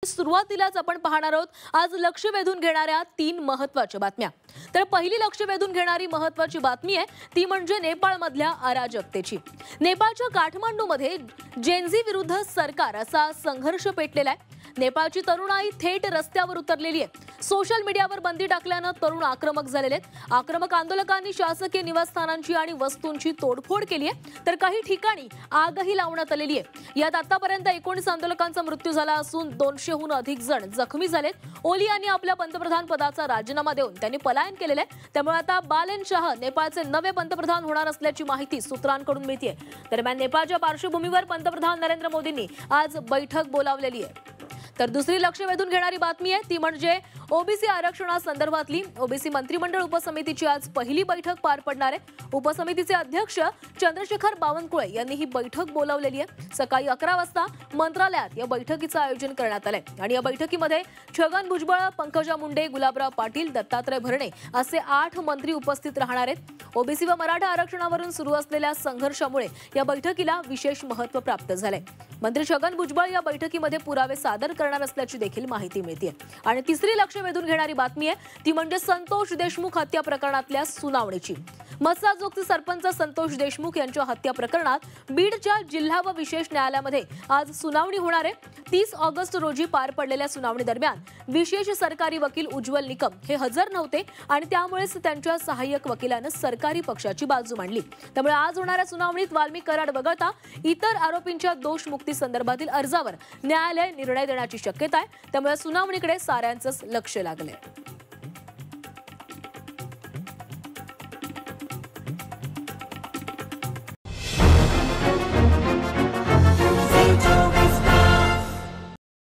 सुरुवातीलाच आपण पाहणार आहोत आज लक्ष वेधून घेणाऱ्या 3 महत्त्वाच्या बातम्या। तर पहिली लक्ष वेधून घेणारी महत्त्वाची बातमी आहे ती म्हणजे नेपाळमधल्या अराजकतेची। नेपाळच्या काठमांडूमध्ये जेनझी विरुद्ध सरकार असा संघर्ष पेटलेला आहे। नेपाळची तरुणाई थेट रस्त्यावर उतरलेली आहे। सोशल मीडियावर बंदी टाकल्याने तरुण आक्रमक झालेले आहेत। आक्रमक आंदोलकांनी शासकीय निवासस्थानांची आणि वस्तूंची तोडफोड केली आहे, तर काही ठिकाणी आगही लावण्यात आलेली आहे। यात आतापर्यंत 19 आंदोलकांचा मृत्यू झाला असून 200हून अधिक जण जखमी झालेत। ओली यांनी आपल्या पंतप्रधान पदाचा राजीनामा देऊन त्यांनी पलायन केलेले आहे। त्यामुळे आता बालेन शाह नेपाळचे नवे पंतप्रधान होणार असल्याची माहिती सूत्रांकडून मिळते। दरम्यान नेपाळच्या पार्श्वभूमीवर पंतप्रधान नरेंद्र मोदींनी आज बैठक बोलावलेली आहे। तर दुसरी लक्ष वेधून घेणारी बातमी आहे ती म्हणजे ओबीसी आरक्षणासंदर्भातली ओबीसी मंत्रिमंडळ उपसमितीची आज पहिली बैठक पार पडणार आहे। उपसमितीचे अध्यक्ष चंद्रशेखर बावनकुळे यांनी ही बैठक बोलावलेली आहे। सकाळी 11 वाजता मंत्रालयात या बैठकीचं आयोजन करण्यात आलंय आणि या बैठकीमध्ये छगन भुजबळ, पंकजा मुंडे, गुलाबराव पाटील, दत्तात्रय भरणे असे 8 मंत्री उपस्थित राहणार आहेत। ओबीसी व मराठा आरक्षणावरून सुरू असलेल्या संघर्षामुळे या बैठकीला विशेष महत्त्व प्राप्त झालंय। मंत्री छगन भुजबळ या बैठकीमध्ये पुरावे सादर करणार असल्याची देखील माहिती मिळते। आणि तिसरी लक्ष वेधून घेणारी बातमी आहे ती म्हणजे संतोष देशमुख हत्या प्रकरणातल्या सुनावणीची। मस्साजोगचे सरपंच संतोष देशमुख यांच्या हत्या प्रकरणात बीडच्या जिल्हा व विशेष न्यायालयामध्ये आज सुनावणी होणार आहे। 30 ऑगस्ट रोजी पार पडलेल्या सुनावणी दरम्यान विशेष सरकारी वकील उज्ज्वल निकम हे हजर नव्हते आणि त्यामुळेच त्यांच्या सहाय्यक वकिलांनी सरकारी पक्षाची बाजू मांडली। त्यामुळे आज होणाऱ्या सुनावणीत वाल्मिक कराड वगळता इतर आरोपींच्या दोषमुक्ती संदर्भातील अर्जावर न्यायालय निर्णय देण्याची शक्यता आहे। त्यामुळे सुनावणीकडे साऱ्यांचंच लक्ष लागलंय।